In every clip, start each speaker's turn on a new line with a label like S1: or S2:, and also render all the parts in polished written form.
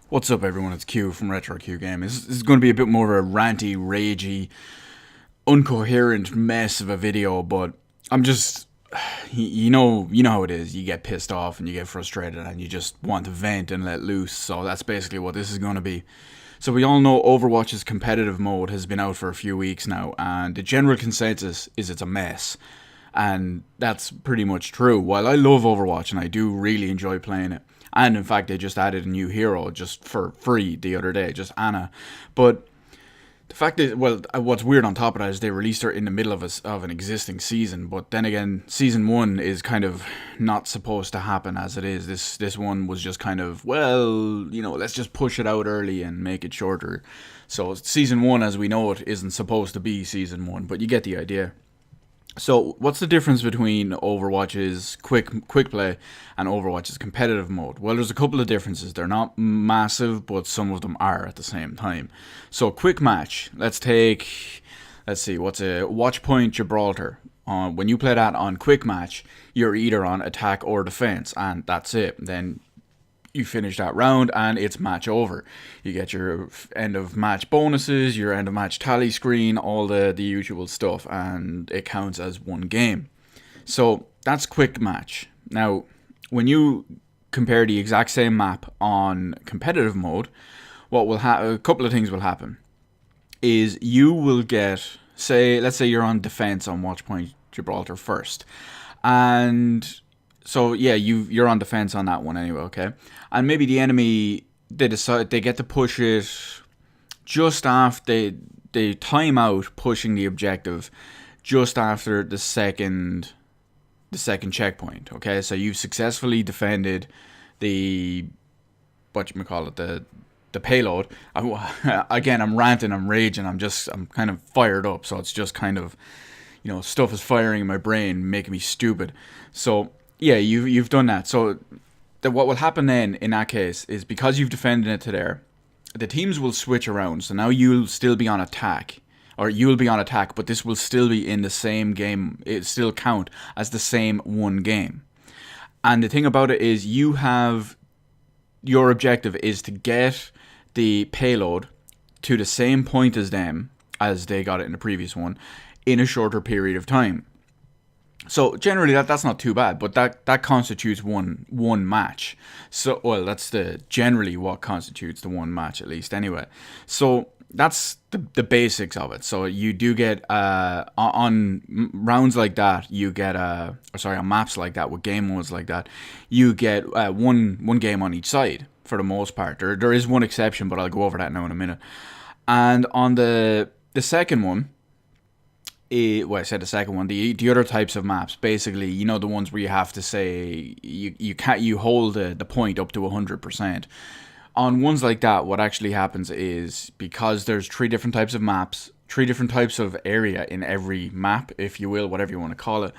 S1: What's up, everyone? It's Q from Retro Q Game. This is going to be a bit more of a ranty, ragey, uncoherent mess of a video, but I'm just, you know how it is. You get pissed off and you get frustrated and you just want to vent and let loose. So that's basically what this is going to be. So we all know Overwatch's competitive mode has been out for a few weeks now, and the general consensus is it's a mess. And that's pretty much true. While I love Overwatch and I do really enjoy playing it, and in fact they just added a new hero just for free the other day, just Anna. But the fact is, well, what's weird on top of that is they released her in the middle of an existing season. But then again, season one is kind of not supposed to happen as it is. This one was just kind of, well, let's just push it out early and make it shorter. So season one, as we know it, isn't supposed to be season one, but you get the idea. So, what's the difference between Overwatch's quick play and Overwatch's competitive mode? Well, there's a couple of differences. They're not massive, but some of them are at the same time. So, quick match. Let's see, what's a Watch Point Gibraltar? When you play that on quick match, you're either on attack or defense, and that's it. Then you finish that round and it's match over. You get your end of match bonuses, your end of match tally screen, all the usual stuff, and it counts as one game. So that's quick match. Now, when you compare the exact same map on competitive mode, what will a couple of things will happen. Is you will get, let's say you're on defense on Watchpoint Gibraltar first, and so yeah, you're on defense on that one anyway, okay? And maybe the enemy, they get to push it just after they time out pushing the objective just after the second checkpoint, okay? So you've successfully defended the the payload. Again, I'm ranting, I'm raging, I'm kind of fired up, so it's just kind of, stuff is firing in my brain, making me stupid. So yeah, you've done that. So what will happen then in that case is, because you've defended it to there, the teams will switch around. So now you'll still be on attack, but this will still be in the same game. It still count as the same one game. And the thing about it is, your objective is to get the payload to the same point as them, as they got it in the previous one, in a shorter period of time. So generally that's not too bad, but that constitutes one match. So, well, that's generally what constitutes the one match, at least anyway. So that's the basics of it. So you do get on rounds like that, you get on maps like that, with game modes like that, you get one game on each side for the most part. There is one exception, but I'll go over that now in a minute. And on the second one, well, I said the second one. The other types of maps, basically, the ones where you have to say you hold the point up to 100%. On ones like that, what actually happens is, because there's three different types of maps, three different types of area in every map, if you will, whatever you want to call it,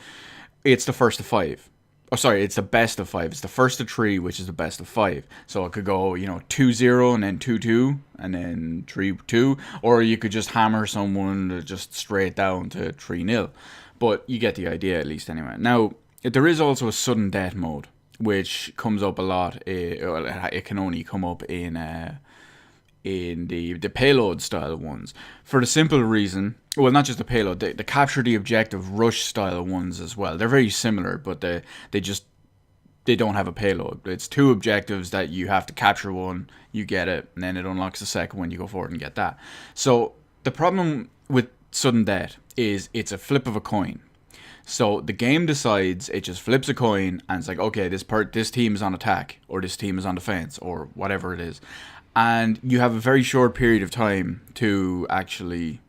S1: it's the first of five. Oh, sorry, it's the best of five. It's the first of three, which is the best of five. So it could go, 2-0 and then 2-2 and then 3-2, or you could just hammer someone just straight down to 3-0. But you get the idea, at least anyway. Now, there is also a sudden death mode, which comes up a lot. It can only come up in the payload style ones, for the simple reason, well, not just the payload, the capture the objective rush style ones as well. They're very similar, but they don't have a payload. It's two objectives that you have to capture one, you get it, and then it unlocks the second one, you go forward and get that. So the problem with sudden death is it's a flip of a coin. So the game decides, it just flips a coin, and it's like, okay, this team is on attack, or this team is on defense, or whatever it is. And you have a very short period of time to actually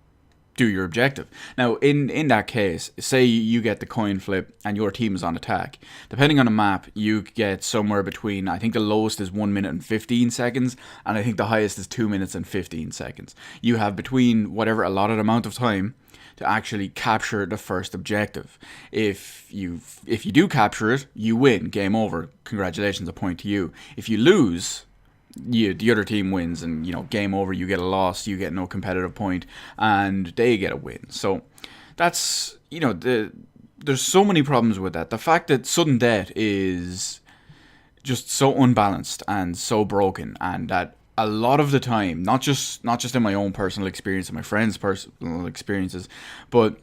S1: do your objective. Now, in that case, say you get the coin flip and your team is on attack. Depending on the map, you get somewhere between, I think the lowest is 1 minute and 15 seconds, and I think the highest is 2 minutes and 15 seconds. You have between whatever allotted amount of time to actually capture the first objective. If you do capture it, you win. Game over. Congratulations, a point to you. If you lose, the other team wins, and game over. You get a loss, you get no competitive point, and they get a win. So that's there's so many problems with that. The fact that sudden death is just so unbalanced and so broken, and that a lot of the time, not just in my own personal experience and my friends' personal experiences, but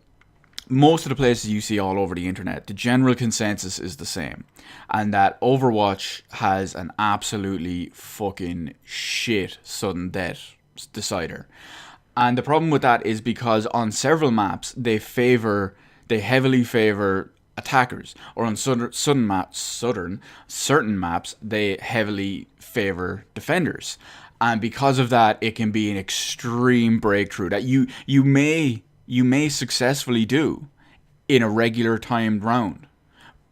S1: most of the places you see all over the internet, the general consensus is the same, and that Overwatch has an absolutely fucking shit sudden death decider. And the problem with that is because on several maps they heavily favor attackers, or on certain maps they heavily favor defenders, and because of that, it can be an extreme breakthrough that you may successfully do in a regular timed round.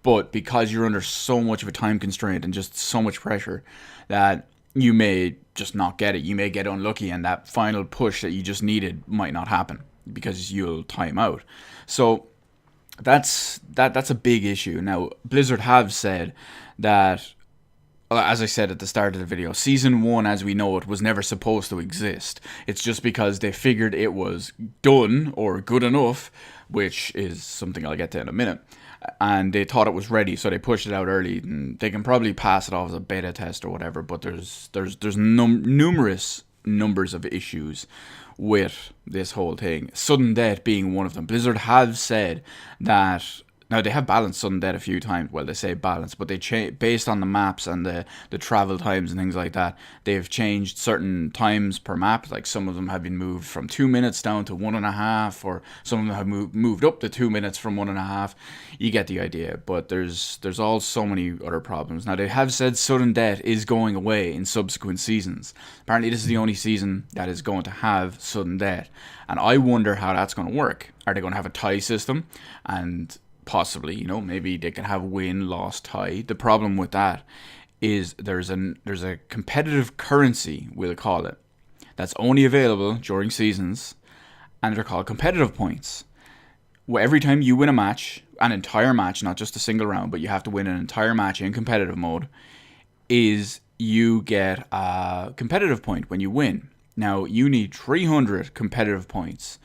S1: But because you're under so much of a time constraint and just so much pressure, that you may just not get it. You may get unlucky, and that final push that you just needed might not happen because you'll time out. So that's a big issue. Now, Blizzard have said that, as I said at the start of the video, Season 1 as we know it was never supposed to exist. It's just because they figured it was done or good enough, which is something I'll get to in a minute, and they thought it was ready, so they pushed it out early, and they can probably pass it off as a beta test or whatever, but there's numerous numbers of issues with this whole thing. Sudden death being one of them. Blizzard have said that. Now, they have balanced sudden death a few times. Well, they say balance, but they based on the maps and the travel times and things like that, they've changed certain times per map. Like, some of them have been moved from 2 minutes down to 1.5, or some of them have moved up to 2 minutes from 1.5. You get the idea. But there's all so many other problems. Now, they have said sudden death is going away in subsequent seasons. Apparently, this is the only season that is going to have sudden death. And I wonder how that's going to work. Are they going to have a tie system? And possibly, maybe they can have win, loss, tie. The problem with that is there's a competitive currency, we'll call it, that's only available during seasons, and they're called competitive points. Well, every time you win a match, an entire match, not just a single round, but you have to win an entire match in competitive mode, is you get a competitive point when you win. Now, you need 300 competitive points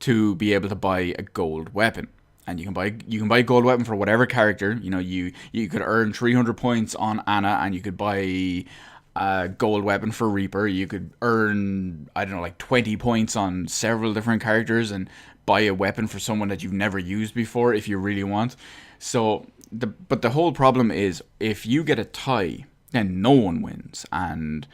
S1: to be able to buy a gold weapon. And you can buy a gold weapon for whatever character. You could earn 300 points on Ana, and you could buy a gold weapon for Reaper. You could earn, I don't know, like 20 points on several different characters and buy a weapon for someone that you've never used before if you really want. So but the whole problem is, if you get a tie, then no one wins. And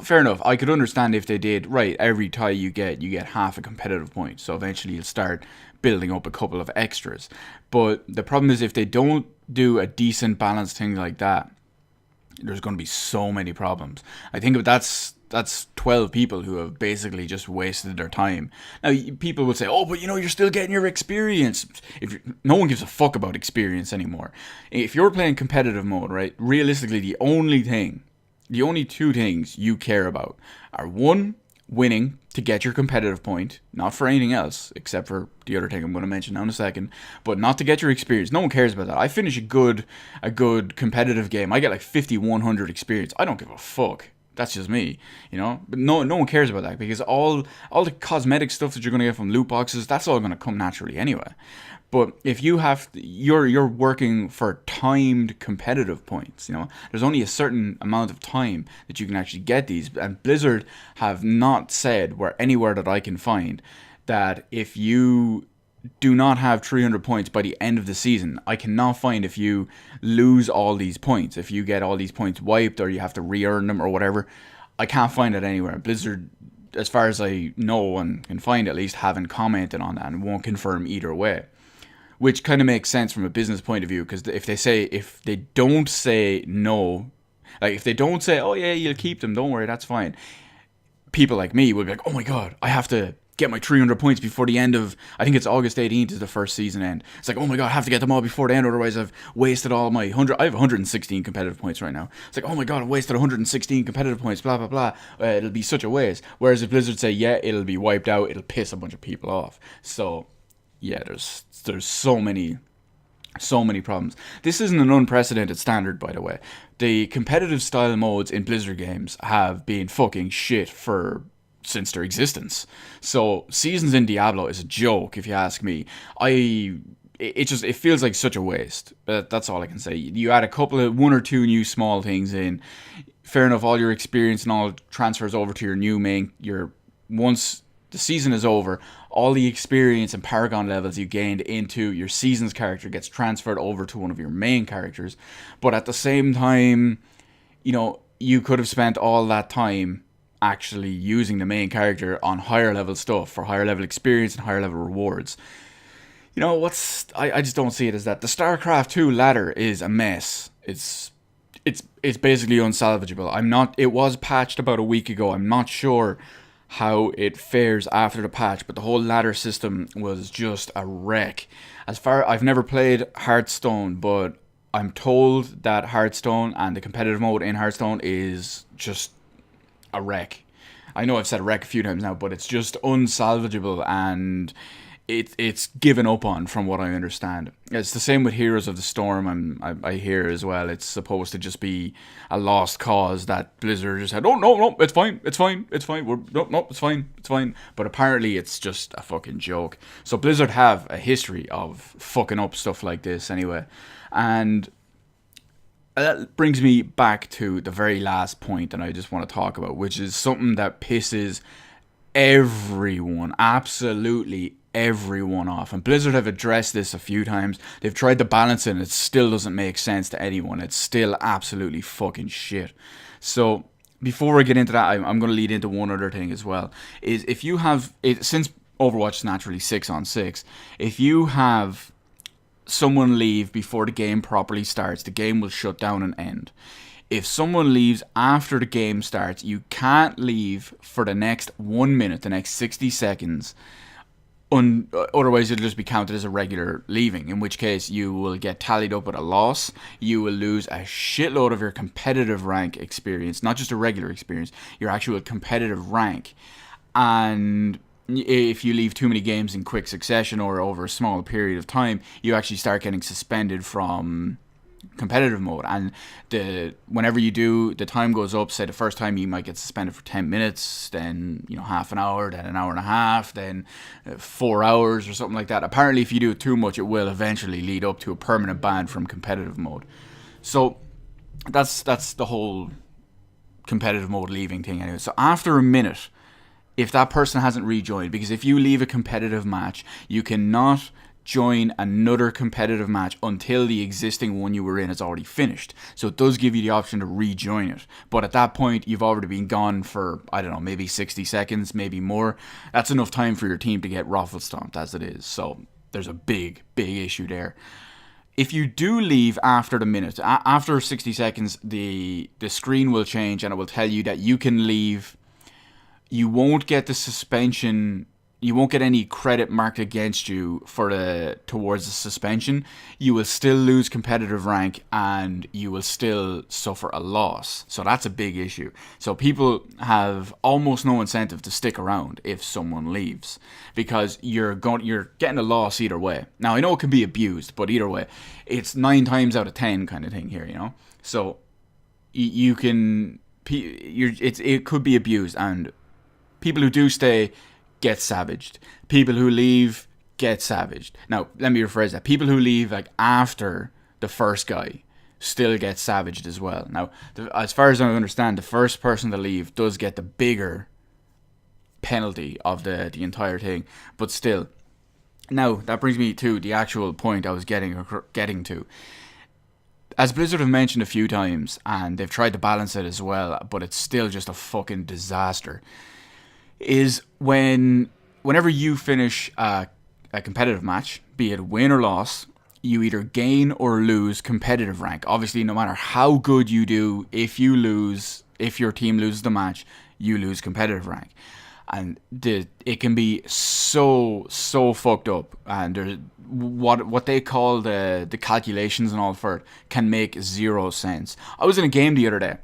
S1: fair enough, I could understand if they did, right, every tie you get half a competitive point, so eventually you'll start building up a couple of extras. But the problem is, if they don't do a decent balanced thing like that, there's going to be so many problems. I think that's 12 people who have basically just wasted their time. Now, people will say, oh, but you're still getting your experience. No one gives a fuck about experience anymore. If you're playing competitive mode, right, realistically, the only two things you care about are, one, winning to get your competitive point, not for anything else, except for the other thing I'm going to mention now in a second, but not to get your experience. No one cares about that. I finish a good competitive game, I get like 50, 100 experience. I don't give a fuck. That's just me, But no one cares about that, because all the cosmetic stuff that you're going to get from loot boxes, that's all going to come naturally anyway. But if you're working for timed competitive points, there's only a certain amount of time that you can actually get these. And Blizzard have not said, anywhere that I can find, that if you do not have 300 points by the end of the season. I cannot find if you lose all these points, if you get all these points wiped or you have to re-earn them or whatever. I can't find it anywhere. Blizzard, as far as I know and can find at least, haven't commented on that and won't confirm either way. Which kind of makes sense from a business point of view, because if they don't say no, like if they don't say, oh yeah, you'll keep them, don't worry, that's fine, people like me will be like, oh my god, I have to get my 300 points before the end of, I think it's August 18th is the first season end. It's like, oh my god, I have to get them all before the end, otherwise I've wasted all my 100, I have 116 competitive points right now. It's like, oh my god, I've wasted 116 competitive points, blah blah blah, it'll be such a waste. Whereas if Blizzard say, yeah, it'll be wiped out, it'll piss a bunch of people off. So yeah, there's so many problems. This isn't an unprecedented standard, by the way. The competitive style modes in Blizzard games have been fucking shit since their existence. So seasons in Diablo is a joke, if you ask me. It feels like such a waste. But that's all I can say. You add one or two new small things in. fair enough, all your experience and all transfers over to your new main, once the season is over, all the experience and Paragon levels you gained into your season's character gets transferred over to one of your main characters. But at the same time, you could have spent all that time actually using the main character on higher level stuff for higher level experience and higher level rewards. I just don't see it as that. The StarCraft 2 ladder is a mess. It's basically unsalvageable. It was patched about a week ago. I'm not sure how it fares after the patch, but the whole ladder system was just a wreck. I've never played Hearthstone, but I'm told that Hearthstone and the competitive mode in Hearthstone is just a wreck. I know I've said wreck a few times now, but it's just unsalvageable, and it's given up on, from what I understand. It's the same with Heroes of the Storm. I hear as well. It's supposed to just be a lost cause that Blizzard just said, oh no, it's fine. It's fine. It's fine. But apparently it's just a fucking joke. So Blizzard have a history of fucking up stuff like this anyway, and that brings me back to the very last point that I just want to talk about, which is something that pisses everyone, absolutely everyone off. And Blizzard have addressed this a few times. They've tried to balance it and it still doesn't make sense to anyone. It's still absolutely fucking shit. So before I get into that, I'm going to lead into one other thing as well. Is if you have, since Overwatch is naturally 6-on-6, if you have someone leave before the game properly starts, the game will shut down and end. If someone leaves after the game starts, you can't leave for the next 1 minute, the next 60 seconds. Otherwise, it'll just be counted as a regular leaving, in which case you will get tallied up with a loss. You will lose a shitload of your competitive rank experience, not just a regular experience, your actual competitive rank. And if you leave too many games in quick succession or over a small period of time, you actually start getting suspended from competitive mode. And whenever you do, the time goes up. Say the first time you might get suspended for 10 minutes, then half an hour, then an hour and a half, then 4 hours or something like that. Apparently if you do it too much, it will eventually lead up to a permanent ban from competitive mode. So that's the whole competitive mode leaving thing anyway. So after a minute, if that person hasn't rejoined, because if you leave a competitive match, you cannot join another competitive match until the existing one you were in is already finished. So it does give you the option to rejoin it. But at that point, you've already been gone for, I don't know, maybe 60 seconds, maybe more. That's enough time for your team to get ruffle stomped as it is. So there's a big issue there. If you do leave after the minute, after 60 seconds, the screen will change and it will tell you that you can leave. You won't get the suspension. You won't get any credit marked against you towards the suspension. You will still lose competitive rank and you will still suffer a loss. So that's a big issue. So people have almost no incentive to stick around if someone leaves, because you're getting a loss either way. Now I know it can be abused, but either way, it's 9 times out of 10 kind of thing here, So you can, it could be abused, and people who do stay get savaged. People who leave get savaged. Now, let me rephrase that. People who leave after the first guy still get savaged as well. Now, as far as I understand, the first person to leave does get the bigger penalty of the entire thing. But still. Now, that brings me to the actual point I was getting to. As Blizzard have mentioned a few times, and they've tried to balance it as well, but it's still just a fucking disaster, is whenever you finish a competitive match, be it win or loss, you either gain or lose competitive rank. Obviously, no matter how good you do, if your team loses the match, you lose competitive rank. And it can be so fucked up. And there's what they call the calculations and all for it can make zero sense. I was in a game the other day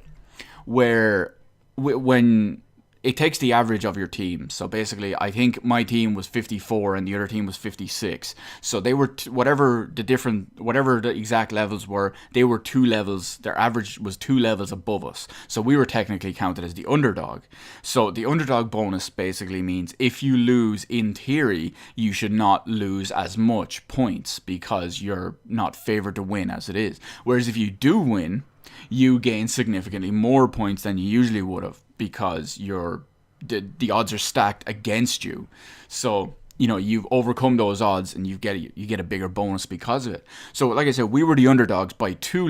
S1: where when it takes the average of your team. So basically, I think my team was 54 and the other team was 56. So they were whatever the exact levels were, they were 2 levels. Their average was 2 levels above us. So we were technically counted as the underdog. So the underdog bonus basically means if you lose, in theory, you should not lose as much points because you're not favored to win as it is. Whereas if you do win, you gain significantly more points than you usually would have, because the odds are stacked against you. So, you've overcome those odds, and you get a bigger bonus because of it. So, like I said, we were the underdogs by 2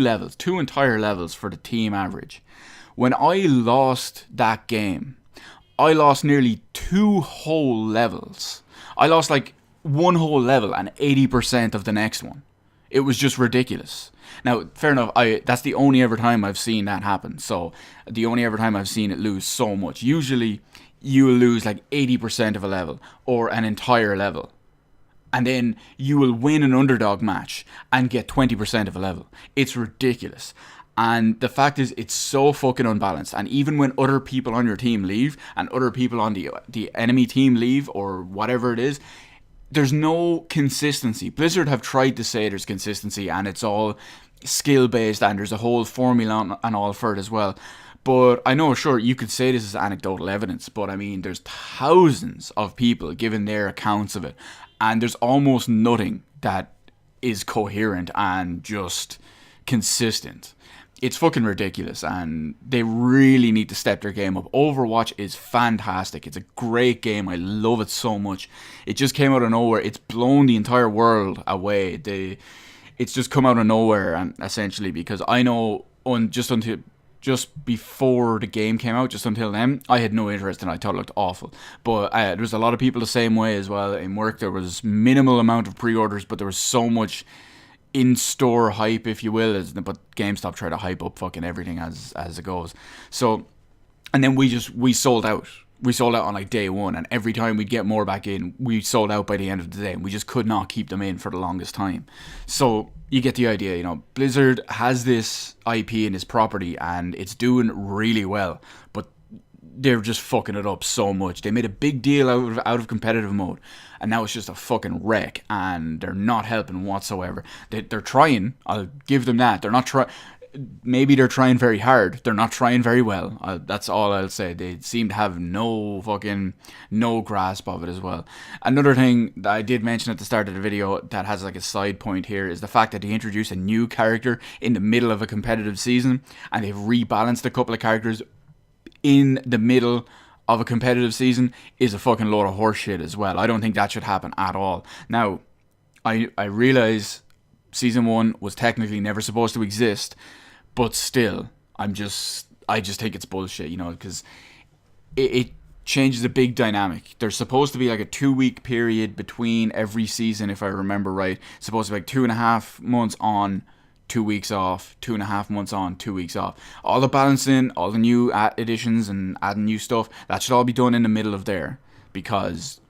S1: entire levels for the team average. When I lost that game, I lost nearly 2 whole levels. I lost like 1 whole level and 80% of the next one. It was just ridiculous. Now, fair enough, that's the only ever time I've seen that happen. So, the only ever time I've seen it lose so much. Usually, you will lose like 80% of a level or an entire level. And then you will win an underdog match and get 20% of a level. It's ridiculous. And the fact is, it's so fucking unbalanced. And even when other people on your team leave and other people on the enemy team leave or whatever it is, there's no consistency. Blizzard have tried to say there's consistency and it's all skill based and there's a whole formula and all for it as well. But I know, sure, you could say this is anecdotal evidence, but I mean, there's thousands of people giving their accounts of it, and there's almost nothing that is coherent and just consistent. It's fucking ridiculous, and they really need to step their game up. Overwatch is fantastic. It's a great game. I love it so much. It just came out of nowhere. It's blown the entire world away. It's just come out of nowhere, and essentially, because I know just before the game came out, just until then, I had no interest and I thought it looked awful. But there was a lot of people the same way as well. In work, there was minimal amount of pre-orders, but there was so much in-store hype, if you will, but GameStop try to hype up fucking everything as it goes. So, and then we sold out. We sold out on like day one, and every time we'd get more back in, we sold out by the end of the day, and we just could not keep them in for the longest time. So you get the idea, Blizzard has this IP and this property, and it's doing really well, but they're just fucking it up so much. They made a big deal out of competitive mode, and now it's just a fucking wreck, and they're not helping whatsoever. They're trying, I'll give them that. They're not trying. Maybe they're trying very hard. They're not trying very well. That's all I'll say. They seem to have no grasp of it as well. Another thing that I did mention at the start of the video that has like a side point here is the fact that they introduced a new character in the middle of a competitive season, and they've rebalanced a couple of characters in the middle of a competitive season is a fucking load of horseshit as well. I don't think that should happen at all. Now, I realize Season 1 was technically never supposed to exist, but still, I just think it's bullshit, because it changes a big dynamic. There's supposed to be like a 2-week period between every season, if I remember right. It's supposed to be like 2.5 months on, 2 weeks off, 2.5 months on, 2 weeks off. All the balancing, all the new additions and adding new stuff, that should all be done in the middle of there, because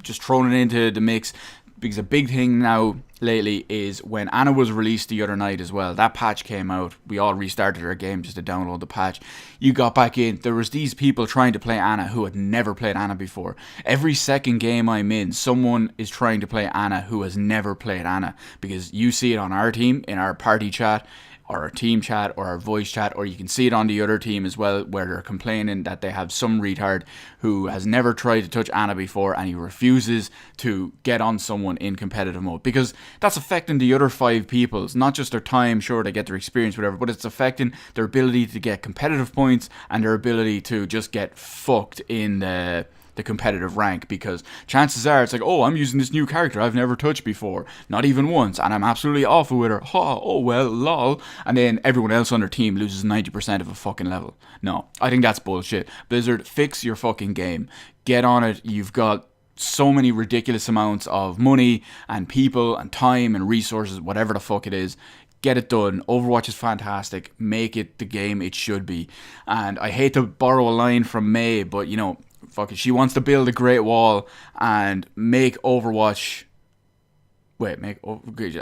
S1: just throwing it into the mix. Because a big thing now lately is when Ana was released the other night as well. That patch came out. We all restarted our game just to download the patch. You got back in. There was these people trying to play Ana who had never played Ana before. Every second game I'm in, someone is trying to play Ana who has never played Ana. Because you see it on our team, in our party chat, or our team chat, or our voice chat, or you can see it on the other team as well, where they're complaining that they have some retard who has never tried to touch Ana before, and he refuses to get on someone in competitive mode, because that's affecting the other 5 people. It's not just their time, sure, they get their experience, whatever, but it's affecting their ability to get competitive points, and their ability to just get fucked in the competitive rank, because chances are it's like, oh, I'm using this new character I've never touched before, not even once, and I'm absolutely awful with her, oh well, lol, and then everyone else on their team loses 90% of a fucking level. No, I think that's bullshit. Blizzard, fix your fucking game, get on it. You've got so many ridiculous amounts of money and people and time and resources, whatever the fuck it is. Get it done. Overwatch is fantastic. Make it the game it should be. And I hate to borrow a line from May, but fuck it, she wants to build a great wall and make Overwatch make Overwatch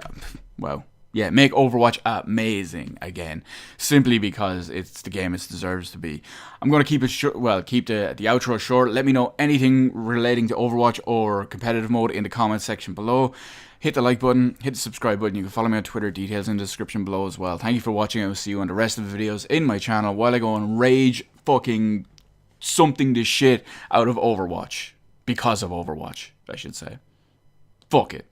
S1: amazing again, simply because it's the game it deserves to be. I'm going to keep it short, keep the outro short. Let me know anything relating to Overwatch or competitive mode in the comments section below. Hit the like button, hit the subscribe button. You can follow me on Twitter, details in the description below as well. Thank you for watching. I will see you on the rest of the videos in my channel while I go and rage fucking something the shit out of Overwatch. Because of Overwatch, I should say. Fuck it.